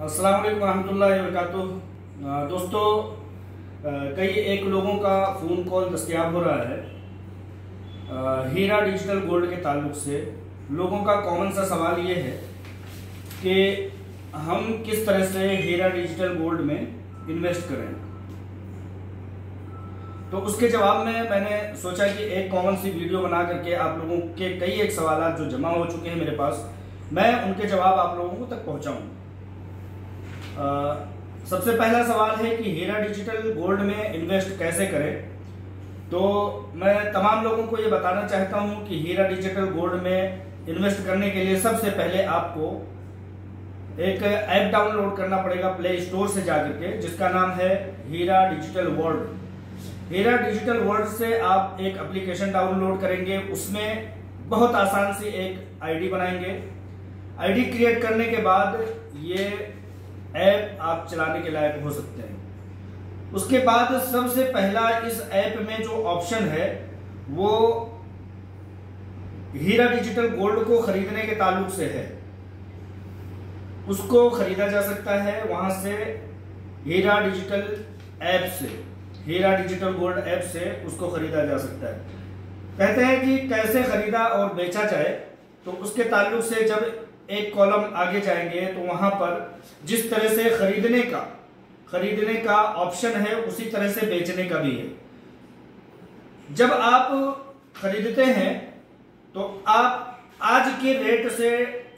अस्सलाम वालेकुम रहमतुल्लाहि व बरकातुहू। दोस्तों, कई एक लोगों का फ़ोन कॉल दस्तयाब हो रहा है हीरा डिजिटल गोल्ड के ताल्लुक से। लोगों का कॉमन सा सवाल ये है कि हम किस तरह से हीरा डिजिटल गोल्ड में इन्वेस्ट करें। तो उसके जवाब में मैंने सोचा कि एक कॉमन सी वीडियो बना करके आप लोगों के कई एक सवाल जो जमा हो चुके हैं मेरे पास, मैं उनके जवाब आप लोगों तक पहुंचाऊं। सबसे पहला सवाल है कि हीरा डिजिटल गोल्ड में इन्वेस्ट कैसे करें। तो मैं तमाम लोगों को ये बताना चाहता हूं कि हीरा डिजिटल गोल्ड में इन्वेस्ट करने के लिए सबसे पहले आपको एक ऐप डाउनलोड करना पड़ेगा प्ले स्टोर से जाकर के, जिसका नाम है हीरा डिजिटल वर्ल्ड। हीरा डिजिटल वर्ल्ड से आप एक एप्लीकेशन डाउनलोड करेंगे, उसमें बहुत आसान सी एक आईडी बनाएंगे। आईडी क्रिएट करने के बाद ये ऐप आप चलाने के लायक हो सकते हैं। उसके बाद सबसे पहला इस ऐप में जो ऑप्शन है वो हीरा डिजिटल गोल्ड को खरीदने के ताल्लुक से है। उसको खरीदा जा सकता है वहां से हीरा डिजिटल ऐप से, हीरा डिजिटल गोल्ड ऐप से उसको खरीदा जा सकता है। कहते हैं कि कैसे खरीदा और बेचा जाए, तो उसके ताल्लुक से जब एक कॉलम आगे जाएंगे तो वहां पर जिस तरह से खरीदने का ऑप्शन है उसी तरह से बेचने का भी है। जब आप खरीदते हैं तो आप आज के रेट से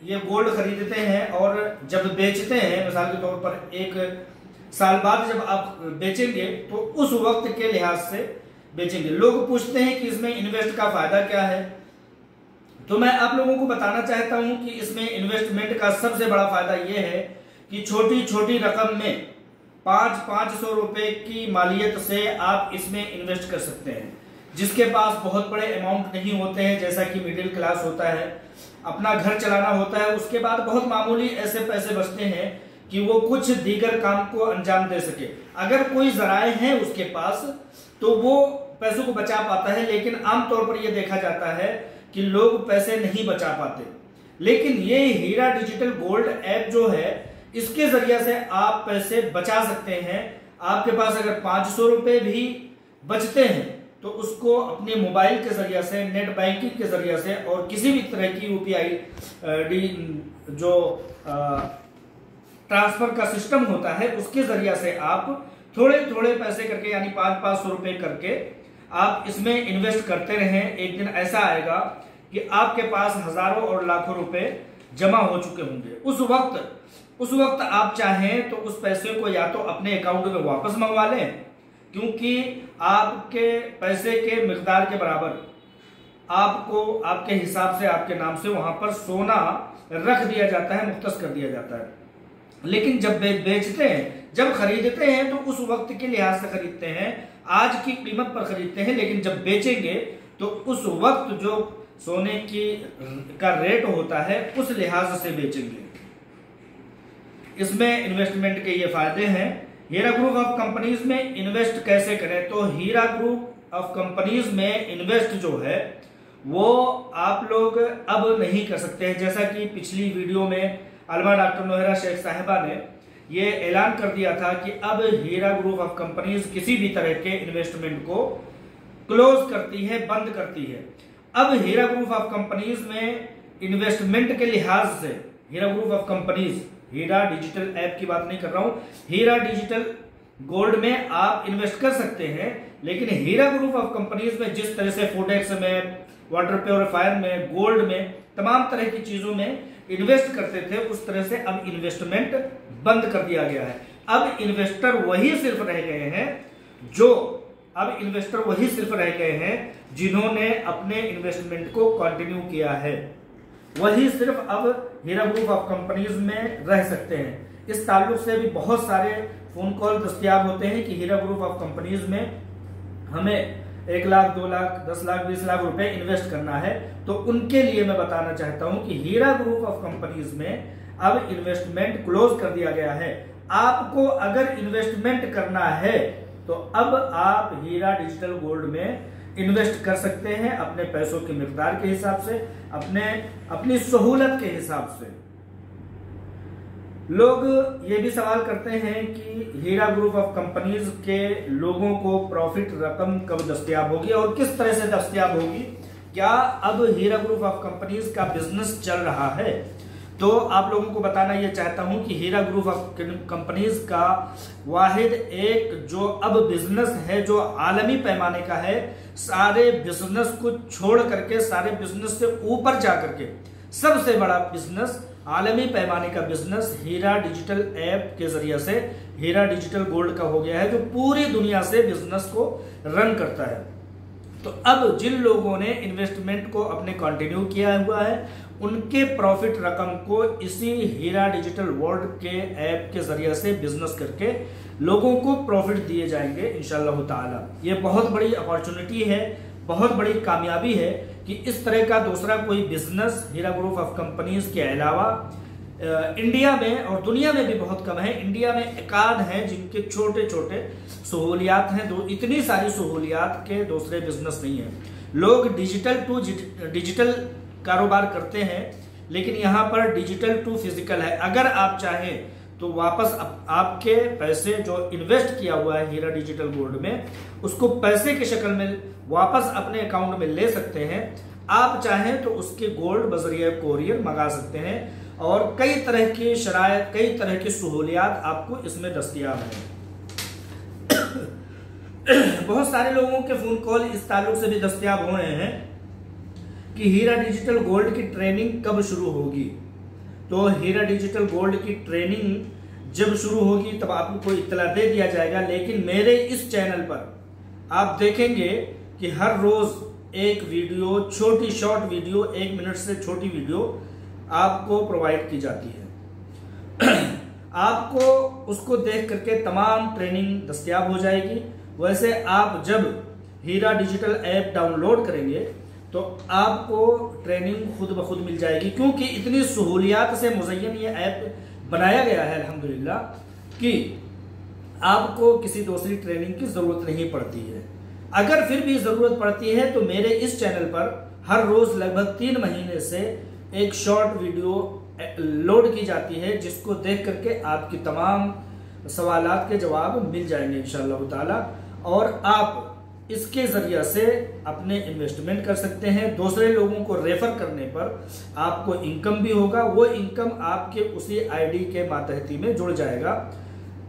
ये गोल्ड खरीदते हैं, और जब बेचते हैं मिसाल के तौर पर एक साल बाद जब आप बेचेंगे तो उस वक्त के लिहाज से बेचेंगे। लोग पूछते हैं कि इसमें इन्वेस्ट का फायदा क्या है, तो मैं आप लोगों को बताना चाहता हूं कि इसमें इन्वेस्टमेंट का सबसे बड़ा फायदा यह है कि छोटी छोटी रकम में 500 रुपए की मालियत से आप इसमें इन्वेस्ट कर सकते हैं। जिसके पास बहुत बड़े अमाउंट नहीं होते हैं, जैसा कि मिडिल क्लास होता है, अपना घर चलाना होता है, उसके बाद बहुत मामूली ऐसे पैसे बचते हैं कि वो कुछ दीगर काम को अंजाम दे सके। अगर कोई जराए हैं उसके पास तो वो पैसों को बचा पाता है, लेकिन आमतौर पर यह देखा जाता है कि लोग पैसे नहीं बचा पाते। लेकिन ये हीरा डिजिटल गोल्ड ऐप जो है, इसके जरिए से आप पैसे बचा सकते हैं। आपके पास अगर 500 रुपए भी बचते हैं तो उसको अपने मोबाइल के जरिए से, नेट बैंकिंग के जरिए से और किसी भी तरह की यूपीआई जो ट्रांसफर का सिस्टम होता है उसके जरिए से आप थोड़े थोड़े पैसे करके, यानी 500 रुपए करके आप इसमें इन्वेस्ट करते रहें। एक दिन ऐसा आएगा कि आपके पास हजारों और लाखों रुपए जमा हो चुके होंगे। उस वक्त आप चाहें तो उस पैसे को या तो अपने अकाउंट में वापस मंगवा लें, क्योंकि आपके पैसे के मिकदार के बराबर आपको आपके हिसाब से, आपके नाम से वहां पर सोना रख दिया जाता है, मुख्तस कर दिया जाता है। लेकिन जब बेचते हैं, जब खरीदते हैं तो उस वक्त के लिहाज से खरीदते हैं, आज की कीमत पर खरीदते हैं, लेकिन जब बेचेंगे तो उस वक्त जो सोने का रेट होता है उस लिहाज से बेचेंगे। इसमें इन्वेस्टमेंट के ये फायदे हैं। हीरा ग्रुप ऑफ कंपनीज में इन्वेस्ट कैसे करें, तो हीरा ग्रुप ऑफ कंपनीज में इन्वेस्ट जो है वो आप लोग अब नहीं कर सकते हैं। जैसा कि पिछली वीडियो में अलमा डॉक्टर नोहरा शेख साहिबा ने ये ऐलान कर दिया था कि अब हीरा ग्रुप ऑफ कंपनीज किसी भी तरह के इन्वेस्टमेंट को क्लोज करती है, बंद करती है। अब हीरा ग्रुप ऑफ कंपनीज में इन्वेस्टमेंट के लिहाज से Heera group of companies, Heera digital app की बात नहीं कर रहा हूं, हीरा डिजिटल गोल्ड में आप इन्वेस्ट कर सकते हैं। लेकिन हीरा ग्रुप ऑफ कंपनीज में जिस तरह से फोडेक्स में, वाटर प्योरीफायर में, गोल्ड में, तमाम तरह की चीजों में इन्वेस्ट करते थे, उस तरह से अब इन्वेस्टमेंट बंद कर दिया गया है। अब इन्वेस्टर वही सिर्फ रह गए हैं जिन्होंने अपने इन्वेस्टमेंट को कंटिन्यू किया है। वही सिर्फ अब हीरा ग्रुप ऑफ कंपनीज में रह सकते हैं। इस ताल्लुक से भी बहुत सारे फोन कॉल दस्तयाब होते हैं कि हीरा ग्रुप ऑफ कंपनीज में हमें 1 लाख, 2 लाख, 10 लाख, 20 लाख रुपए इन्वेस्ट करना है। तो उनके लिए मैं बताना चाहता हूं कि हीरा ग्रुप ऑफ कंपनीज में अब इन्वेस्टमेंट क्लोज कर दिया गया है। आपको अगर इन्वेस्टमेंट करना है तो अब आप हीरा डिजिटल गोल्ड में इन्वेस्ट कर सकते हैं, अपने पैसों के मिकदार के हिसाब से, अपनी सहूलत के हिसाब से। लोग ये भी सवाल करते हैं कि हीरा ग्रुप ऑफ कंपनीज के लोगों को प्रॉफिट रकम कब दस्तयाब होगी और किस तरह से दस्तयाब होगी। क्या अब हीरा ग्रुप ऑफ कंपनीज का बिजनेस चल रहा है? तो आप लोगों को बताना ये चाहता हूं कि हीरा ग्रुप ऑफ कंपनीज का वाहिद एक जो अब बिजनेस है जो आलमी पैमाने का है, सारे बिजनेस को छोड़ करके, सारे बिजनेस से ऊपर जा करके सबसे बड़ा बिजनेस, आलमी पैमाने का बिजनेस हीरा डिजिटल ऐप के जरिए से हीरा डिजिटल गोल्ड का हो गया है, जो पूरी दुनिया से बिजनेस को रन करता है। तो अब जिन लोगों ने इन्वेस्टमेंट को अपने कंटिन्यू किया हुआ है, उनके प्रॉफिट रकम को इसी हीरा डिजिटल वर्ल्ड के ऐप के जरिए से बिजनेस करके लोगों को प्रॉफिट दिए जाएंगे इंशाल्लाह ताला। ये बहुत बड़ी अपॉर्चुनिटी है, बहुत बड़ी कामयाबी है कि इस तरह का दूसरा कोई business Hira group of companies के अलावा इंडिया में और दुनिया में भी बहुत कम है। इंडिया में एकाध हैं जिनके छोटे छोटे सहूलियात हैं, इतनी सारी सहूलियात के दूसरे बिजनेस नहीं है। लोग डिजिटल टू डिजिटल कारोबार करते हैं, लेकिन यहाँ पर डिजिटल टू फिजिकल है। अगर आप चाहें तो वापस आपके पैसे जो इन्वेस्ट किया हुआ है हीरा डिजिटल गोल्ड में, उसको पैसे की शक्ल में वापस अपने अकाउंट में ले सकते हैं। आप चाहें तो उसके गोल्ड बजरिया कोरियर मंगा सकते हैं और कई तरह की शरायत, कई तरह की सहूलियात आपको इसमें दस्तयाब है। बहुत सारे लोगों के फोन कॉल इस ताल्लुक से भी दस्तयाब हो रहे हैं कि हीरा डिजिटल गोल्ड की ट्रेनिंग कब शुरू होगी। तो हीरा डिजिटल गोल्ड की ट्रेनिंग जब शुरू होगी तब आपको इत्तला दे दिया जाएगा, लेकिन मेरे इस चैनल पर आप देखेंगे कि हर रोज एक वीडियो, छोटी शॉर्ट वीडियो, 1 मिनट से छोटी वीडियो आपको प्रोवाइड की जाती है। आपको उसको देख करके तमाम ट्रेनिंग दस्तयाब हो जाएगी। वैसे आप जब हीरा डिजिटल ऐप डाउनलोड करेंगे तो आपको ट्रेनिंग खुद ब खुद मिल जाएगी, क्योंकि इतनी सहूलियात से मुज़य्यन ये ऐप बनाया गया है अल्हम्दुलिल्लाह कि आपको किसी दूसरी ट्रेनिंग की जरूरत नहीं पड़ती है। अगर फिर भी जरूरत पड़ती है तो मेरे इस चैनल पर हर रोज लगभग 3 महीने से एक शॉर्ट वीडियो लोड की जाती है, जिसको देख करके आपकी तमाम सवालात के जवाब मिल जाएंगे इंशाअल्लाह ताला, और आप इसके जरिए से अपने इन्वेस्टमेंट कर सकते हैं। दूसरे लोगों को रेफर करने पर आपको इनकम भी होगा, वो इनकम आपके उसी आईडी के मातहती में जुड़ जाएगा।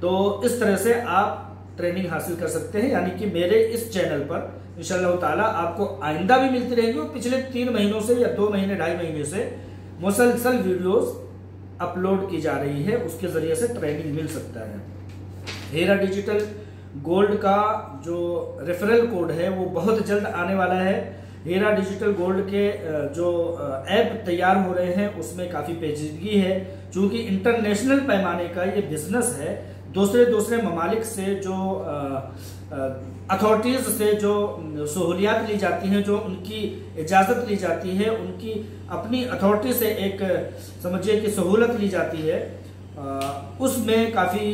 तो इस तरह से आप ट्रेनिंग हासिल कर सकते हैं, यानी कि मेरे इस चैनल पर इंशाअल्लाह ताला आपको आइंदा भी मिलती रहेंगी और पिछले 3 महीनों से या 2 महीने 2.5 महीने से मुसलसल वीडियोस अपलोड की जा रही है, उसके जरिए से ट्रेनिंग मिल सकता है। हीरा डिजिटल गोल्ड का जो रेफरल कोड है वो बहुत जल्द आने वाला है। हीरा डिजिटल गोल्ड के जो ऐप तैयार हो रहे हैं उसमें काफ़ी पेचीदगी है, चूंकि इंटरनेशनल पैमाने का ये बिजनेस है। दूसरे ममालिक से जो अथॉरिटीज से जो सहूलियात ली जाती हैं, जो उनकी इजाज़त ली जाती है, उनकी अपनी अथॉरिटी से एक समझिए कि सहूलत ली जाती है, उसमें काफ़ी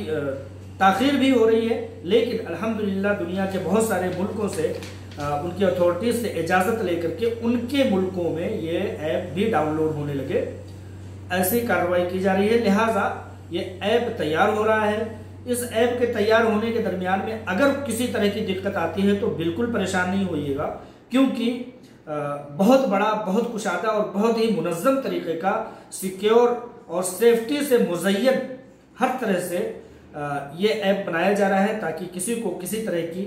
ताख़ीर भी हो रही है। लेकिन अल्हम्दुलिल्लाह दुनिया के बहुत सारे मुल्कों से उनकी अथॉरिटीज से इजाज़त लेकर के उनके मुल्कों में ये ऐप भी डाउनलोड होने लगे, ऐसी कार्रवाई की जा रही है। लिहाजा ये ऐप तैयार हो रहा है। इस ऐप के तैयार होने के दरमियान में अगर किसी तरह की दिक्कत आती है तो बिल्कुल परेशान नहीं होइएगा, क्योंकि बहुत बड़ा, बहुत कुशादा और बहुत ही मुनज़्ज़म तरीके का, सिक्योर और सेफ्टी से मुज़य्यन हर तरह से ये ऐप बनाया जा रहा है, ताकि किसी को किसी तरह की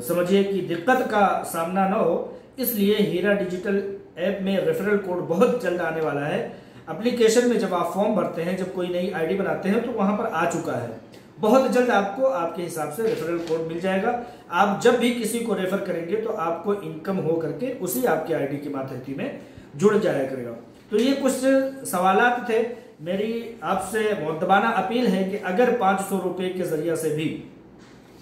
समझिए कि दिक्कत का सामना ना हो। इसलिए हीरा डिजिटल ऐप में रेफरल कोड बहुत जल्द आने वाला है। एप्लीकेशन में जब आप फॉर्म भरते हैं, जब कोई नई आईडी बनाते हैं, तो वहां पर आ चुका है। बहुत जल्द आपको आपके हिसाब से रेफरल कोड मिल जाएगा। आप जब भी किसी को रेफर करेंगे तो आपको इनकम हो करके उसी आपके आईडी की मातहती में जुड़ जाया करेगा। तो ये कुछ सवालात थे। मेरी आपसे मुअद्दबाना अपील है कि अगर 500 रुपये के जरिए से भी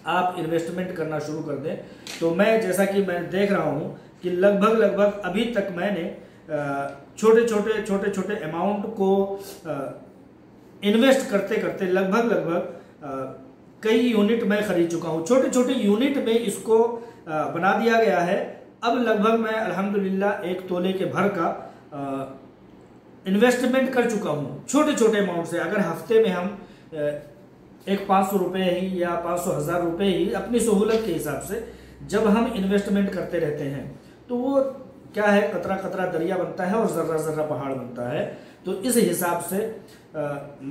आप इन्वेस्टमेंट करना शुरू कर दें, तो मैं जैसा कि मैं देख रहा हूं कि लगभग अभी तक मैंने छोटे छोटे अमाउंट को इन्वेस्ट करते करते लगभग कई यूनिट मैं खरीद चुका हूं। छोटे यूनिट में इसको बना दिया गया है। अब लगभग मैं अल्हम्दुलिल्लाह 1 तोले के भर का इन्वेस्टमेंट कर चुका हूँ छोटे छोटे अमाउंट से, अगर हफ्ते में हम एक 500 रुपये ही या 500,000 रुपये ही अपनी सहूलत के हिसाब से जब हम इन्वेस्टमेंट करते रहते हैं तो वो क्या है, कतरा कतरा दरिया बनता है और जर्रा जर्रा पहाड़ बनता है। तो इस हिसाब से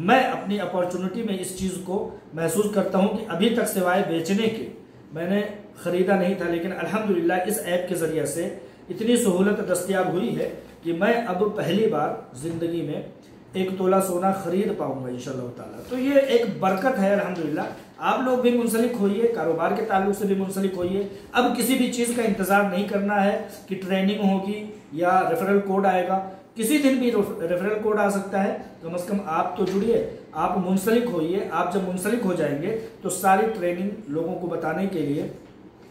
मैं अपनी अपॉर्चुनिटी में इस चीज़ को महसूस करता हूं कि अभी तक सिवाय बेचने के मैंने ख़रीदा नहीं था, लेकिन अल्हम्दुलिल्लाह इस ऐप के ज़रिए से इतनी सहूलत दस्तयाब हुई है कि मैं अब पहली बार ज़िंदगी में 1 तोला सोना खरीद पाऊंगा इंशाअल्लाह ताला। तो ये एक बरकत है अल्हम्दुलिल्लाह। आप लोग भी मुंसलिक होइए, कारोबार के ताल्लुक से भी मुंसलिक होइए। अब किसी भी चीज़ का इंतज़ार नहीं करना है कि ट्रेनिंग होगी या रेफरल कोड आएगा, किसी दिन भी रेफरल कोड आ सकता है। कम से कम आप तो जुड़िए, आप मुंसलिक होइए। आप जब मुंसलिक हो जाएंगे तो सारी ट्रेनिंग लोगों को बताने के लिए,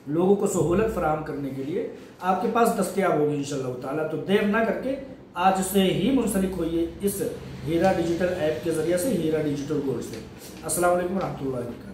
लोगों को सहूलत फराहम करने के लिए आपके पास दस्तयाब होगी इंशाअल्लाह ताला। तो देर ना करके आज से ही मुंसलिक होइए इस हीरा डिजिटल ऐप के ज़रिए से, हीरा डिजिटल गोल्ड से। अस्सलाम वालेकुम रहमतुल्लाहि व बरकातहू।